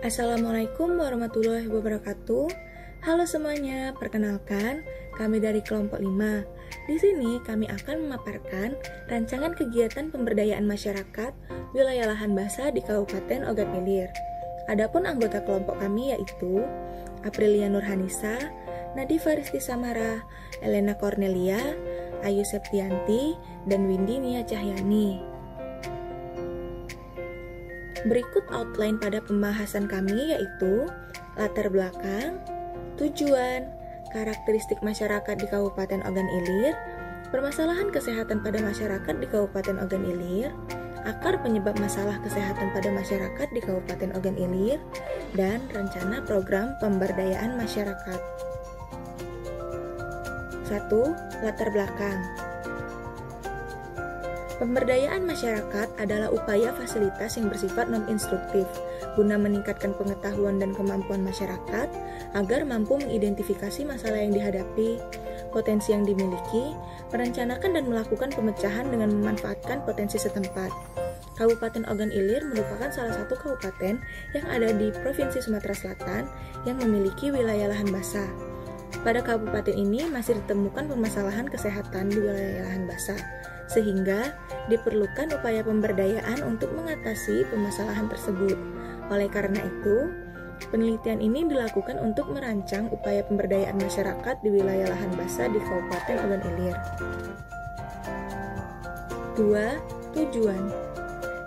Assalamualaikum warahmatullahi wabarakatuh. Halo semuanya, perkenalkan kami dari kelompok 5. Di sini kami akan memaparkan rancangan kegiatan pemberdayaan masyarakat wilayah lahan basah di Kabupaten Ogan Ilir. Adapun anggota kelompok kami yaitu Aprilia Nurhanisa, Nadifa Risti Samara, Elena Cornelia, Ayu Septianti, dan Windy Nia Cahyani. Berikut outline pada pembahasan kami yaitu latar belakang, tujuan, karakteristik masyarakat di Kabupaten Ogan Ilir, permasalahan kesehatan pada masyarakat di Kabupaten Ogan Ilir, akar penyebab masalah kesehatan pada masyarakat di Kabupaten Ogan Ilir, dan rencana program pemberdayaan masyarakat. 1. Latar belakang. Pemberdayaan masyarakat adalah upaya fasilitas yang bersifat non-instruktif guna meningkatkan pengetahuan dan kemampuan masyarakat agar mampu mengidentifikasi masalah yang dihadapi, potensi yang dimiliki, merencanakan dan melakukan pemecahan dengan memanfaatkan potensi setempat. Kabupaten Ogan Ilir merupakan salah satu kabupaten yang ada di Provinsi Sumatera Selatan yang memiliki wilayah lahan basah. Pada kabupaten ini masih ditemukan permasalahan kesehatan di wilayah lahan basah, sehingga diperlukan upaya pemberdayaan untuk mengatasi permasalahan tersebut. Oleh karena itu, penelitian ini dilakukan untuk merancang upaya pemberdayaan masyarakat di wilayah lahan basah di Kabupaten Ogan Ilir. 2. Tujuan.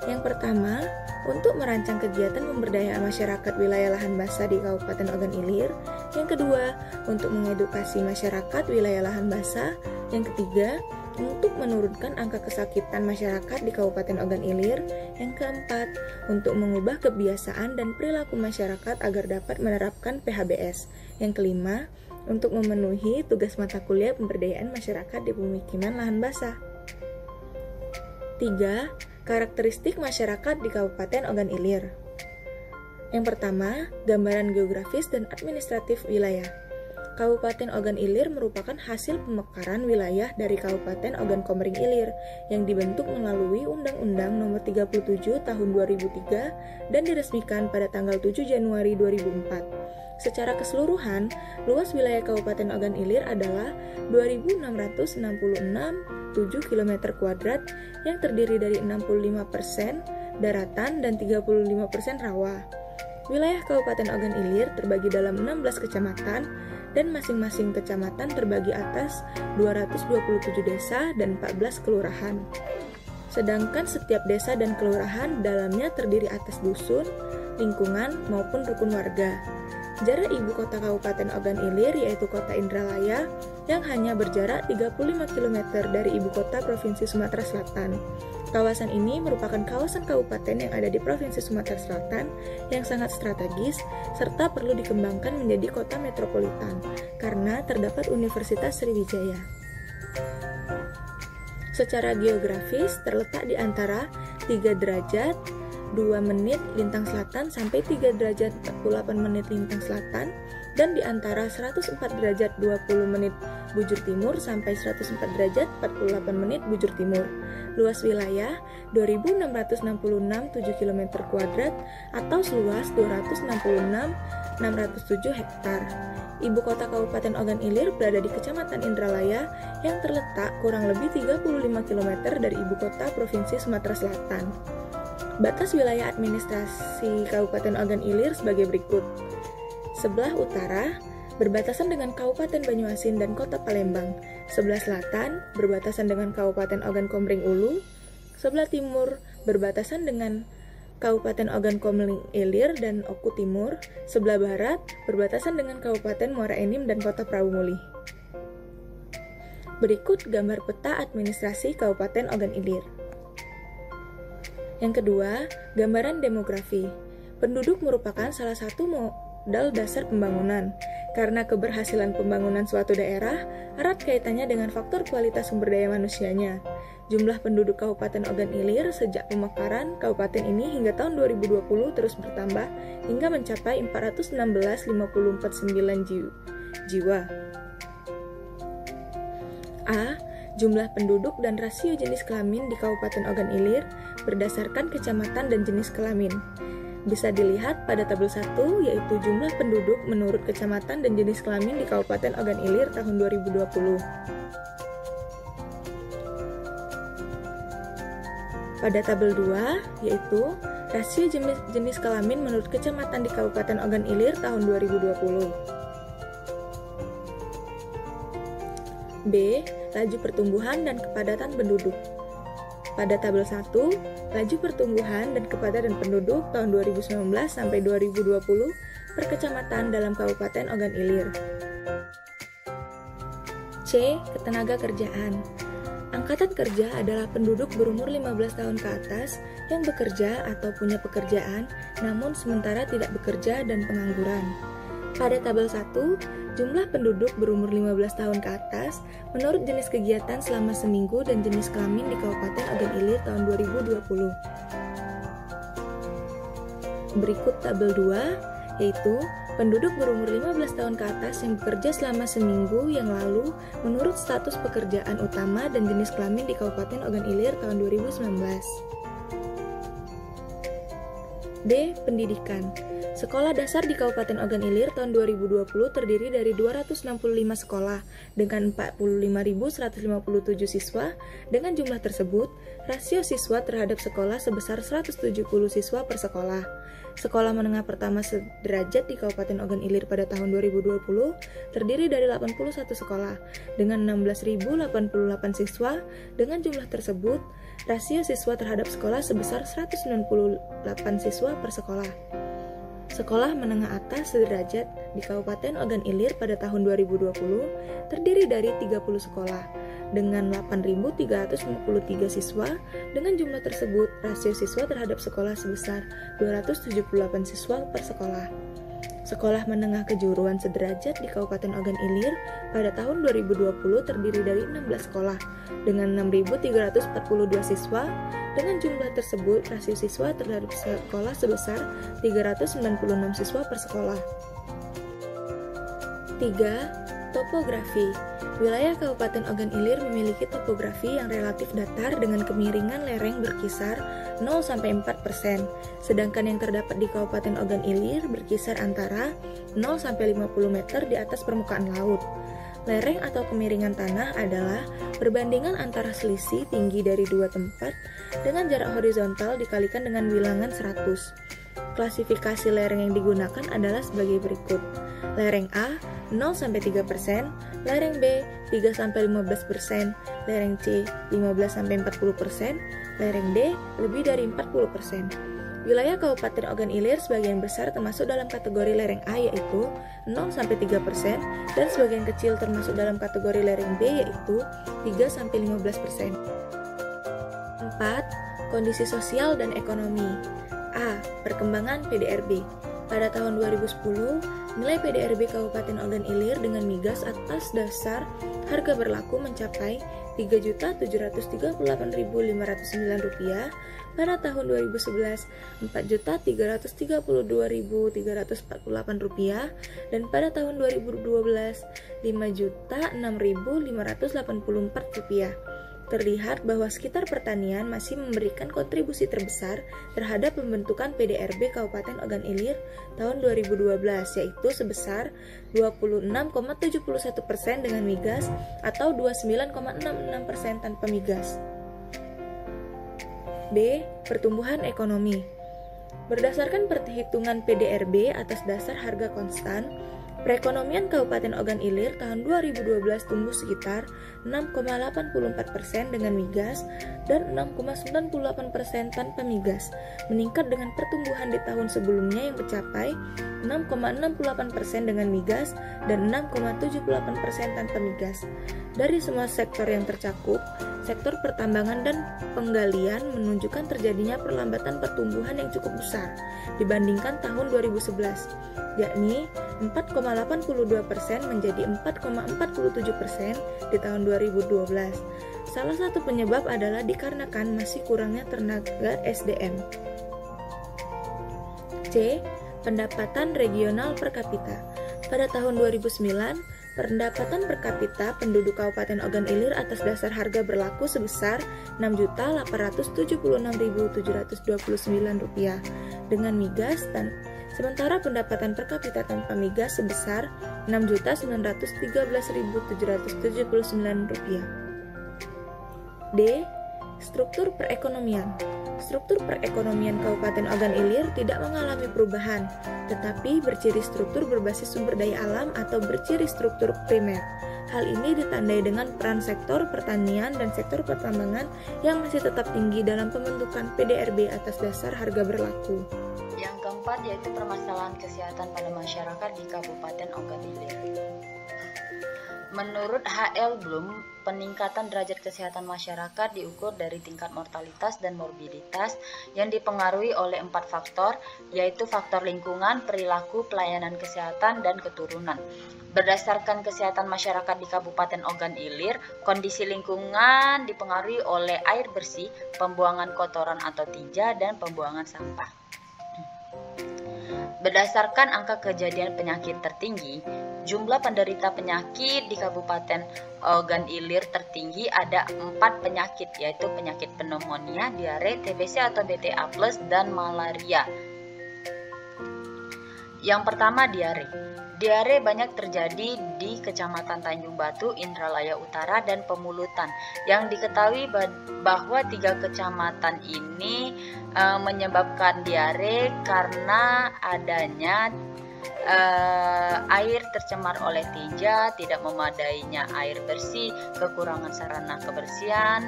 Yang pertama, untuk merancang kegiatan pemberdayaan masyarakat wilayah lahan basah di Kabupaten Ogan Ilir. Yang kedua, untuk mengedukasi masyarakat wilayah lahan basah. Yang ketiga, untuk menurunkan angka kesakitan masyarakat di Kabupaten Ogan Ilir. Yang keempat, untuk mengubah kebiasaan dan perilaku masyarakat agar dapat menerapkan PHBS. Yang kelima, untuk memenuhi tugas mata kuliah pemberdayaan masyarakat di pemukiman lahan basah. 3. Karakteristik masyarakat di Kabupaten Ogan Ilir. Yang pertama, gambaran geografis dan administratif wilayah. Kabupaten Ogan Ilir merupakan hasil pemekaran wilayah dari Kabupaten Ogan Komering Ilir yang dibentuk melalui Undang-Undang Nomor 37 Tahun 2003 dan diresmikan pada tanggal 7 Januari 2004. Secara keseluruhan, luas wilayah Kabupaten Ogan Ilir adalah 2.666,7 km² yang terdiri dari 65% daratan dan 35% rawa. Wilayah Kabupaten Ogan Ilir terbagi dalam 16 kecamatan dan masing-masing kecamatan terbagi atas 227 desa dan 14 kelurahan. Sedangkan setiap desa dan kelurahan dalamnya terdiri atas dusun, lingkungan, maupun rukun warga. Jarak ibu kota Kabupaten Ogan Ilir yaitu Kota Indralaya yang hanya berjarak 35 km dari ibu kota Provinsi Sumatera Selatan. Kawasan ini merupakan kawasan kabupaten yang ada di Provinsi Sumatera Selatan yang sangat strategis serta perlu dikembangkan menjadi kota metropolitan karena terdapat Universitas Sriwijaya. Secara geografis terletak di antara 3 derajat 2 menit lintang selatan sampai 3 derajat 48 menit lintang selatan dan di antara 104 derajat 20 menit bujur timur sampai 104 derajat 48 menit bujur timur. Luas wilayah 2.666,7 km² atau seluas 266.607 hektar. Ibu kota Kabupaten Ogan Ilir berada di Kecamatan Indralaya yang terletak kurang lebih 35 km dari ibu kota Provinsi Sumatera Selatan. Batas wilayah administrasi Kabupaten Ogan Ilir sebagai berikut. Sebelah utara berbatasan dengan Kabupaten Banyuasin dan Kota Palembang. Sebelah selatan berbatasan dengan Kabupaten Ogan Komering Ulu. Sebelah timur berbatasan dengan Kabupaten Ogan Komering Ilir dan Oku Timur. Sebelah barat berbatasan dengan Kabupaten Muara Enim dan Kota Prabu Mulih. Berikut gambar peta administrasi Kabupaten Ogan Ilir. Yang kedua, gambaran demografi. Penduduk merupakan salah satu modal dasar pembangunan. Karena keberhasilan pembangunan suatu daerah erat kaitannya dengan faktor kualitas sumber daya manusianya. Jumlah penduduk Kabupaten Ogan Ilir sejak pemekaran kabupaten ini hingga tahun 2020 terus bertambah hingga mencapai 416,549 jiwa. A. Jumlah penduduk dan rasio jenis kelamin di Kabupaten Ogan Ilir berdasarkan kecamatan dan jenis kelamin. Bisa dilihat pada tabel 1, yaitu jumlah penduduk menurut kecamatan dan jenis kelamin di Kabupaten Ogan Ilir tahun 2020. Pada tabel 2, yaitu rasio jenis kelamin menurut kecamatan di Kabupaten Ogan Ilir tahun 2020. B. Laju pertumbuhan dan kepadatan penduduk. Pada tabel 1, laju pertumbuhan dan kepadatan penduduk tahun 2019 sampai 2020 per kecamatan dalam Kabupaten Ogan Ilir. C. Ketenaga kerjaan. Angkatan kerja adalah penduduk berumur 15 tahun ke atas yang bekerja atau punya pekerjaan, namun sementara tidak bekerja dan pengangguran. Pada tabel 1, jumlah penduduk berumur 15 tahun ke atas menurut jenis kegiatan selama seminggu dan jenis kelamin di Kabupaten Ogan Ilir tahun 2020. Berikut tabel 2, yaitu penduduk berumur 15 tahun ke atas yang bekerja selama seminggu yang lalu menurut status pekerjaan utama dan jenis kelamin di Kabupaten Ogan Ilir tahun 2019. D. Pendidikan. Sekolah dasar di Kabupaten Ogan Ilir tahun 2020 terdiri dari 265 sekolah dengan 45.157 siswa. Dengan jumlah tersebut, rasio siswa terhadap sekolah sebesar 170 siswa per sekolah. Sekolah menengah pertama sederajat di Kabupaten Ogan Ilir pada tahun 2020 terdiri dari 81 sekolah dengan 16.088 siswa. Dengan jumlah tersebut, rasio siswa terhadap sekolah sebesar 198 siswa per sekolah. Sekolah menengah atas sederajat di Kabupaten Ogan Ilir pada tahun 2020 terdiri dari 30 sekolah dengan 8.353 siswa. Dengan jumlah tersebut, rasio siswa terhadap sekolah sebesar 278 siswa per sekolah. Sekolah menengah kejuruan sederajat di Kabupaten Ogan Ilir pada tahun 2020 terdiri dari 16 sekolah dengan 6.342 siswa. Dengan jumlah tersebut, rasio siswa terhadap sekolah sebesar 396 siswa per sekolah. 3. Topografi. Wilayah Kabupaten Ogan Ilir memiliki topografi yang relatif datar dengan kemiringan lereng berkisar 0-4%, sedangkan yang terdapat di Kabupaten Ogan Ilir berkisar antara 0-50 meter di atas permukaan laut. Lereng atau kemiringan tanah adalah perbandingan antara selisih tinggi dari dua tempat dengan jarak horizontal dikalikan dengan bilangan 100. Klasifikasi lereng yang digunakan adalah sebagai berikut. Lereng A 0-3%, lereng B 3-15%, lereng C 15-40%, lereng D lebih dari 40%. Wilayah Kabupaten Ogan Ilir sebagian besar termasuk dalam kategori lereng A yaitu 0-3% dan sebagian kecil termasuk dalam kategori lereng B yaitu 3-15%. 4. Kondisi sosial dan ekonomi. A. Perkembangan PDRB. Pada tahun 2010, nilai PDRB Kabupaten Ogan Ilir dengan migas atas dasar harga berlaku mencapai Rp3.738.509, pada tahun 2011 Rp4.332.348, dan pada tahun 2012 Rp5.006.584. Terlihat bahwa sekitar pertanian masih memberikan kontribusi terbesar terhadap pembentukan PDRB Kabupaten Ogan Ilir tahun 2012, yaitu sebesar 26,71% dengan migas atau 29,66% tanpa migas. B. Pertumbuhan ekonomi. Berdasarkan perhitungan PDRB atas dasar harga konstan, perekonomian Kabupaten Ogan Ilir tahun 2012 tumbuh sekitar 6,84% dengan migas dan 6,98% tanpa migas, meningkat dengan pertumbuhan di tahun sebelumnya yang mencapai 6,68% dengan migas dan 6,78% tanpa migas. Dari semua sektor yang tercakup, sektor pertambangan dan penggalian menunjukkan terjadinya perlambatan pertumbuhan yang cukup besar dibandingkan tahun 2011, yakni 4,82% menjadi 4,47% di tahun 2012. Salah satu penyebab adalah dikarenakan masih kurangnya tenaga SDM. C. Pendapatan regional per kapita. Pada tahun 2009, Pendapatan per kapita penduduk Kabupaten Ogan Ilir atas dasar harga berlaku sebesar Rp6.876.729 dengan migas, dan sementara pendapatan per kapita tanpa migas sebesar Rp6.913.779. D. Struktur perekonomian. Struktur perekonomian Kabupaten Ogan Ilir tidak mengalami perubahan, tetapi berciri struktur berbasis sumber daya alam atau berciri struktur primer. Hal ini ditandai dengan peran sektor pertanian dan sektor pertambangan yang masih tetap tinggi dalam pembentukan PDRB atas dasar harga berlaku. Yang keempat yaitu permasalahan kesehatan pada masyarakat di Kabupaten Ogan Ilir. Menurut H.L. Bloom, peningkatan derajat kesehatan masyarakat diukur dari tingkat mortalitas dan morbiditas yang dipengaruhi oleh 4 faktor, yaitu faktor lingkungan, perilaku, pelayanan kesehatan, dan keturunan. Berdasarkan kesehatan masyarakat di Kabupaten Ogan Ilir, kondisi lingkungan dipengaruhi oleh air bersih, pembuangan kotoran atau tinja, dan pembuangan sampah. Berdasarkan angka kejadian penyakit tertinggi, jumlah penderita penyakit di Kabupaten Ogan Ilir tertinggi ada 4 penyakit, yaitu penyakit pneumonia, diare, TBC atau BTA+, dan malaria. Yang pertama, diare. Diare banyak terjadi di Kecamatan Tanjung Batu, Indralaya Utara, dan Pemulutan. Yang diketahui bahwa 3 kecamatan ini menyebabkan diare karena adanya air tercemar oleh tinja, tidak memadainya air bersih, kekurangan sarana kebersihan,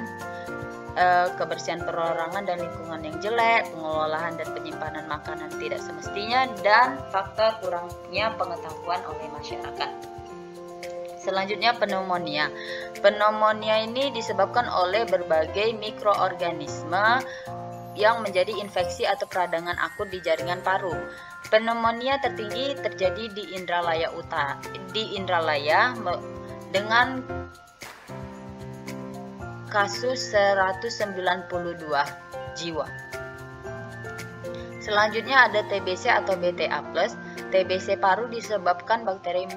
kebersihan perorangan dan lingkungan yang jelek, pengelolaan dan penyimpanan makanan tidak semestinya, dan faktor kurangnya pengetahuan oleh masyarakat. Selanjutnya, pneumonia. Pneumonia ini disebabkan oleh berbagai mikroorganisme yang menjadi infeksi atau peradangan akut di jaringan paru. Pneumonia tertinggi terjadi di Indralaya Utara, dengan kasus 192 jiwa. Selanjutnya ada TBC atau BTA+. TBC paru disebabkan bakteri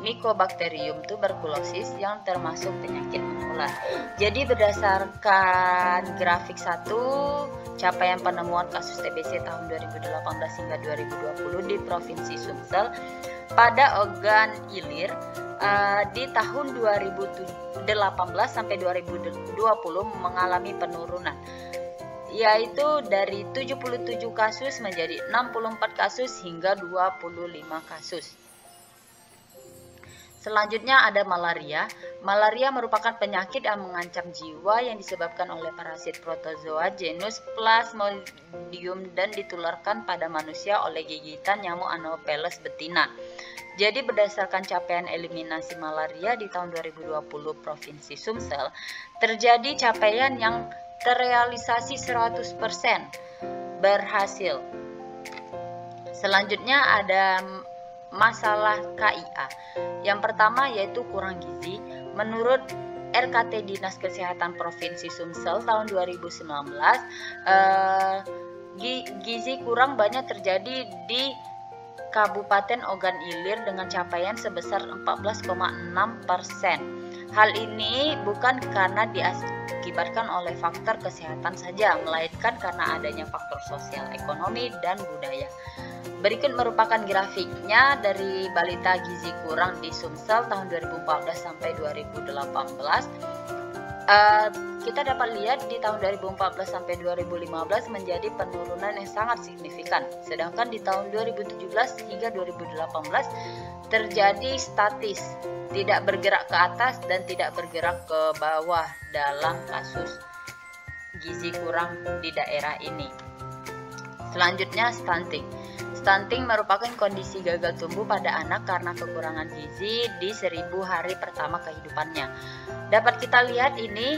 Mycobacterium tuberculosis yang termasuk penyakit menular. Jadi berdasarkan grafik 1, capaian penemuan kasus TBC tahun 2018 hingga 2020 di Provinsi Sumsel pada Ogan Ilir di tahun 2018 sampai 2020 mengalami penurunan, yaitu dari 77 kasus menjadi 64 kasus hingga 25 kasus. Selanjutnya ada malaria. Malaria merupakan penyakit yang mengancam jiwa yang disebabkan oleh parasit protozoa genus Plasmodium dan ditularkan pada manusia oleh gigitan nyamuk Anopheles betina. Jadi berdasarkan capaian eliminasi malaria di tahun 2020 Provinsi Sumsel, terjadi capaian yang terrealisasi 100% berhasil. Selanjutnya ada masalah KIA. Yang pertama yaitu kurang gizi. Menurut RKT Dinas Kesehatan Provinsi Sumsel tahun 2019, gizi kurang banyak terjadi di Kabupaten Ogan Ilir dengan capaian sebesar 14,6%. Hal ini bukan karena diakibatkan oleh faktor kesehatan saja, melainkan karena adanya faktor sosial, ekonomi, dan budaya. Berikut merupakan grafiknya dari balita gizi kurang di Sumsel tahun 2014 sampai 2018. Kita dapat lihat di tahun 2014 sampai 2015 menjadi penurunan yang sangat signifikan. Sedangkan di tahun 2017 hingga 2018 terjadi statis, tidak bergerak ke atas dan tidak bergerak ke bawah dalam kasus gizi kurang di daerah ini. Selanjutnya, stunting. Stunting merupakan kondisi gagal tumbuh pada anak karena kekurangan gizi di 1000 hari pertama kehidupannya. Dapat kita lihat ini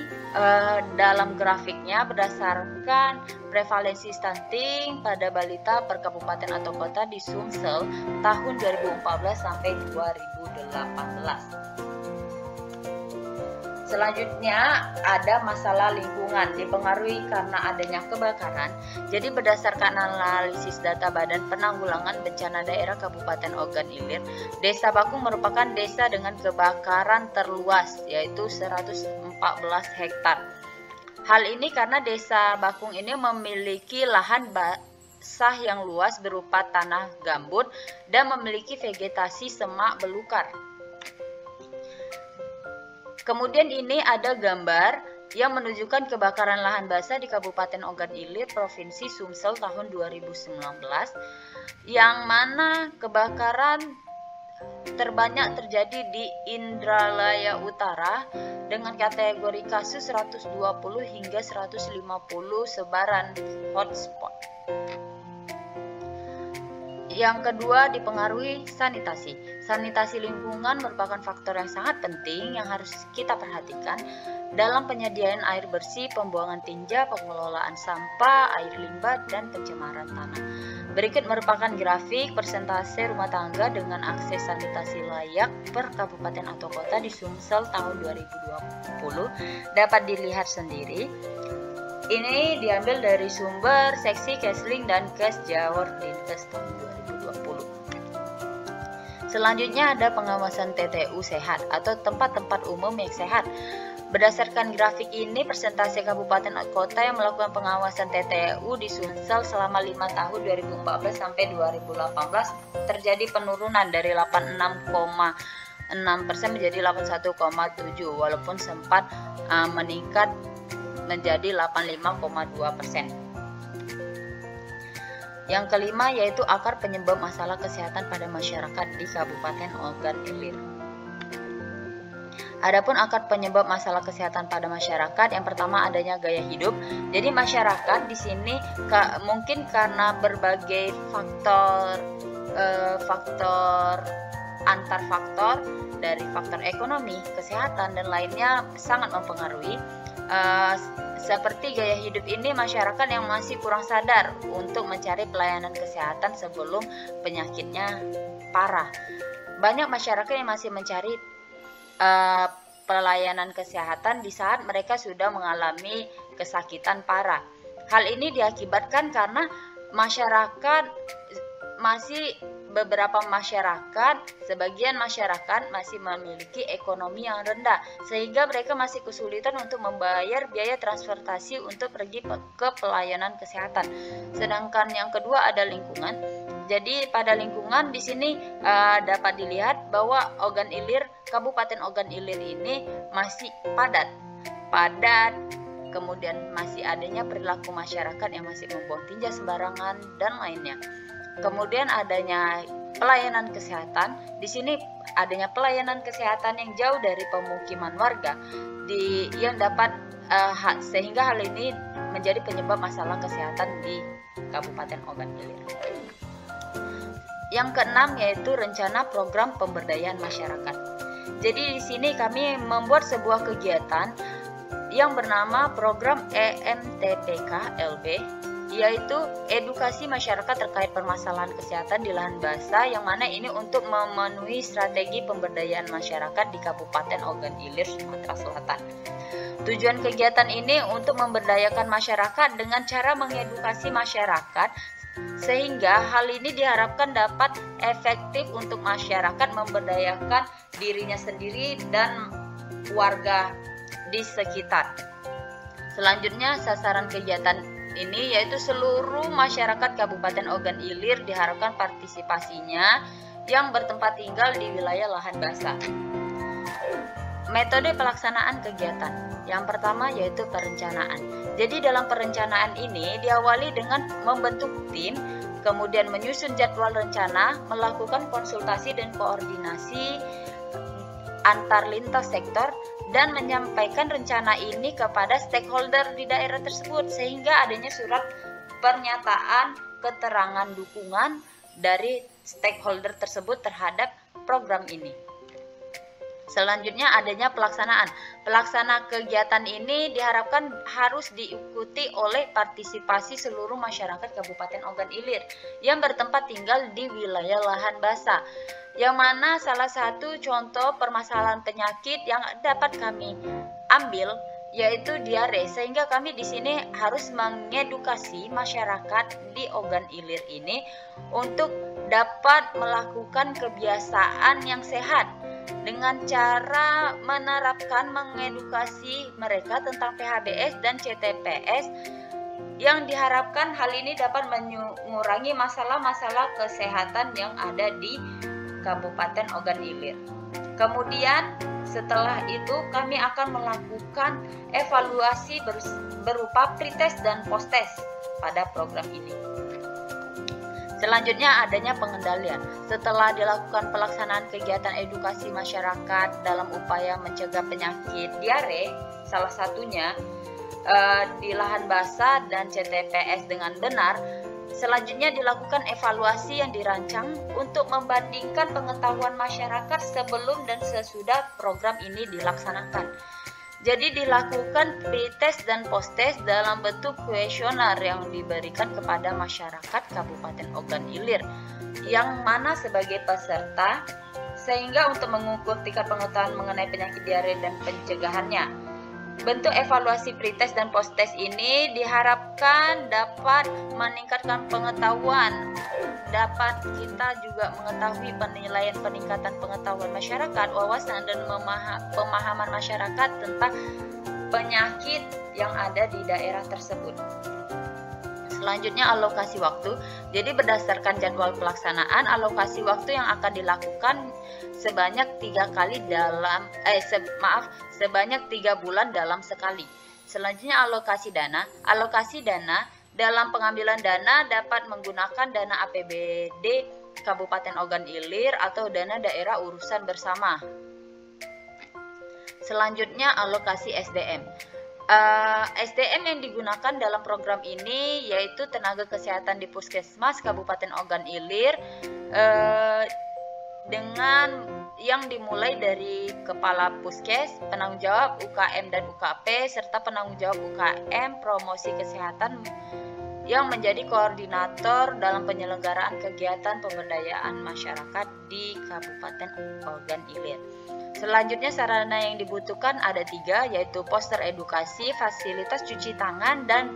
dalam grafiknya berdasarkan prevalensi stunting pada balita per kabupaten atau kota di Sumsel tahun 2014 sampai 2018. Selanjutnya ada masalah lingkungan dipengaruhi karena adanya kebakaran. Jadi berdasarkan analisis data Badan Penanggulangan Bencana Daerah Kabupaten Ogan Ilir, Desa Bakung merupakan desa dengan kebakaran terluas yaitu 114 hektar. Hal ini karena Desa Bakung ini memiliki lahan basah yang luas berupa tanah gambut dan memiliki vegetasi semak belukar. Kemudian ini ada gambar yang menunjukkan kebakaran lahan basah di Kabupaten Ogan Ilir, Provinsi Sumsel tahun 2019, yang mana kebakaran terbanyak terjadi di Indralaya Utara dengan kategori kasus 120 hingga 150 sebaran hotspot. Yang kedua dipengaruhi sanitasi. Sanitasi lingkungan merupakan faktor yang sangat penting yang harus kita perhatikan dalam penyediaan air bersih, pembuangan tinja, pengelolaan sampah, air limbah, dan pencemaran tanah. Berikut merupakan grafik persentase rumah tangga dengan akses sanitasi layak per kabupaten atau kota di Sumsel tahun 2020. Dapat dilihat sendiri. Ini diambil dari sumber seksi Kesling dan Kes Jawor Dinkes tahun 2020. Selanjutnya ada pengawasan TTU sehat atau tempat-tempat umum yang sehat. Berdasarkan grafik ini, persentase kabupaten atau kota yang melakukan pengawasan TTU di Sumsel selama 5 tahun 2014 sampai 2018 terjadi penurunan dari 86,6% menjadi 81,7%, walaupun sempat meningkat menjadi 85,2%. Yang kelima yaitu akar penyebab masalah kesehatan pada masyarakat di Kabupaten Ogan Ilir. Adapun akar penyebab masalah kesehatan pada masyarakat, yang pertama adanya gaya hidup. Jadi masyarakat di sini mungkin karena berbagai antar faktor dari faktor ekonomi, kesehatan dan lainnya sangat mempengaruhi. Seperti gaya hidup ini, masyarakat yang masih kurang sadar untuk mencari pelayanan kesehatan sebelum penyakitnya parah. Banyak masyarakat yang masih mencari pelayanan kesehatan di saat mereka sudah mengalami kesakitan parah. Hal ini diakibatkan karena sebagian masyarakat masih memiliki ekonomi yang rendah, sehingga mereka masih kesulitan untuk membayar biaya transportasi untuk pergi ke pelayanan kesehatan. Sedangkan yang kedua ada lingkungan. Jadi pada lingkungan di sini dapat dilihat bahwa Kabupaten Ogan Ilir ini masih padat, kemudian masih adanya perilaku masyarakat yang masih membuang tinja sembarangan dan lainnya. Kemudian adanya pelayanan kesehatan. Di sini adanya pelayanan kesehatan yang jauh dari pemukiman warga sehingga hal ini menjadi penyebab masalah kesehatan di Kabupaten Ogan Ilir. Yang keenam yaitu rencana program pemberdayaan masyarakat. Jadi di sini kami membuat sebuah kegiatan yang bernama program EMTPK-LB, yaitu edukasi masyarakat terkait permasalahan kesehatan di lahan basah, yang mana ini untuk memenuhi strategi pemberdayaan masyarakat di Kabupaten Ogan Ilir, Sumatera Selatan. Tujuan kegiatan ini untuk memberdayakan masyarakat dengan cara mengedukasi masyarakat, sehingga hal ini diharapkan dapat efektif untuk masyarakat memberdayakan dirinya sendiri dan warga di sekitar. Selanjutnya sasaran kegiatan ini yaitu seluruh masyarakat Kabupaten Ogan Ilir diharapkan partisipasinya yang bertempat tinggal di wilayah lahan basah. Metode pelaksanaan kegiatan. Yang pertama yaitu perencanaan. Jadi dalam perencanaan ini diawali dengan membentuk tim, kemudian menyusun jadwal rencana, melakukan konsultasi dan koordinasi antar lintas sektor, dan menyampaikan rencana ini kepada stakeholder di daerah tersebut, sehingga adanya surat pernyataan keterangan dukungan dari stakeholder tersebut terhadap program ini. Selanjutnya adanya pelaksanaan. Pelaksana kegiatan ini diharapkan harus diikuti oleh partisipasi seluruh masyarakat Kabupaten Ogan Ilir yang bertempat tinggal di wilayah lahan basah, yang mana salah satu contoh permasalahan penyakit yang dapat kami ambil yaitu diare, sehingga kami di sini harus mengedukasi masyarakat di Ogan Ilir ini untuk dapat melakukan kebiasaan yang sehat dengan cara menerapkan mengedukasi mereka tentang PHBS dan CTPS, yang diharapkan hal ini dapat mengurangi masalah-masalah kesehatan yang ada di Kabupaten Ogan Ilir. Kemudian setelah itu kami akan melakukan evaluasi berupa pretest dan posttest pada program ini. Selanjutnya adanya pengendalian. Setelah dilakukan pelaksanaan kegiatan edukasi masyarakat dalam upaya mencegah penyakit diare, salah satunya di lahan basah dan CTPS dengan benar, selanjutnya dilakukan evaluasi yang dirancang untuk membandingkan pengetahuan masyarakat sebelum dan sesudah program ini dilaksanakan. Jadi dilakukan pretest dan posttest dalam bentuk kuesioner yang diberikan kepada masyarakat Kabupaten Ogan Ilir, yang mana sebagai peserta, sehingga untuk mengukur tingkat pengetahuan mengenai penyakit diare dan pencegahannya. Bentuk evaluasi pretest dan posttest ini diharapkan dapat meningkatkan pengetahuan, dapat kita juga mengetahui penilaian peningkatan pengetahuan masyarakat, wawasan dan pemahaman masyarakat tentang penyakit yang ada di daerah tersebut. Selanjutnya alokasi waktu. Jadi berdasarkan jadwal pelaksanaan, alokasi waktu yang akan dilakukan sebanyak 3 bulan dalam sekali. Selanjutnya alokasi dana. Alokasi dana dalam pengambilan dana dapat menggunakan dana APBD Kabupaten Ogan Ilir atau dana daerah urusan bersama. Selanjutnya alokasi SDM. SDM yang digunakan dalam program ini yaitu tenaga kesehatan di Puskesmas Kabupaten Ogan Ilir, dengan yang dimulai dari Kepala Puskes, penanggung jawab UKM dan UKP, serta penanggung jawab UKM promosi kesehatan yang menjadi koordinator dalam penyelenggaraan kegiatan pemberdayaan masyarakat di Kabupaten Ogan Ilir. Selanjutnya sarana yang dibutuhkan ada 3, yaitu poster edukasi, fasilitas cuci tangan, dan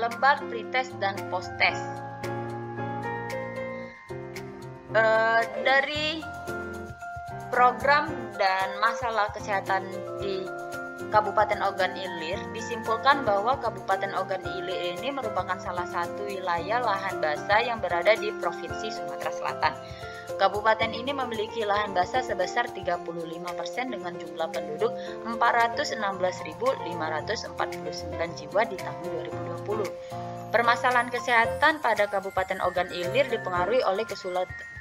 lembar pretest dan posttest. Dari program dan masalah kesehatan di Kabupaten Ogan Ilir disimpulkan bahwa Kabupaten Ogan Ilir ini merupakan salah satu wilayah lahan basah yang berada di Provinsi Sumatera Selatan. Kabupaten ini memiliki lahan basah sebesar 35% dengan jumlah penduduk 416.549 jiwa di tahun 2020. Permasalahan kesehatan pada Kabupaten Ogan Ilir dipengaruhi oleh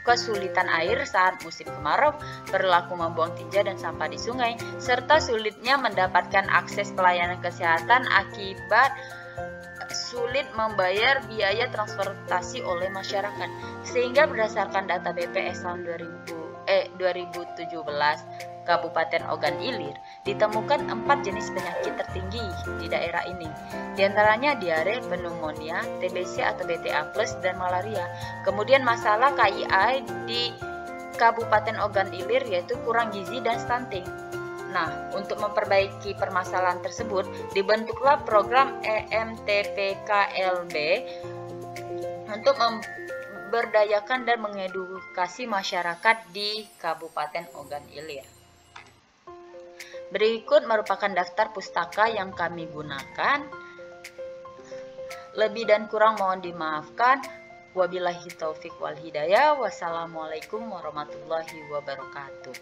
kesulitan air saat musim kemarau, perilaku membuang tinja dan sampah di sungai, serta sulitnya mendapatkan akses pelayanan kesehatan akibat sulit membayar biaya transportasi oleh masyarakat. Sehingga berdasarkan data BPS tahun 2017 Kabupaten Ogan Ilir ditemukan 4 jenis penyakit tertinggi di daerah ini. Di antaranya diare, pneumonia, TBC atau BTA+, dan malaria. Kemudian masalah KIA di Kabupaten Ogan Ilir yaitu kurang gizi dan stunting. Nah, untuk memperbaiki permasalahan tersebut, dibentuklah program EMTPKLB untuk memberdayakan dan mengedukasi masyarakat di Kabupaten Ogan Ilir. Berikut merupakan daftar pustaka yang kami gunakan. Lebih dan kurang mohon dimaafkan. Wabillahi taufik wal hidayah. Wassalamualaikum warahmatullahi wabarakatuh.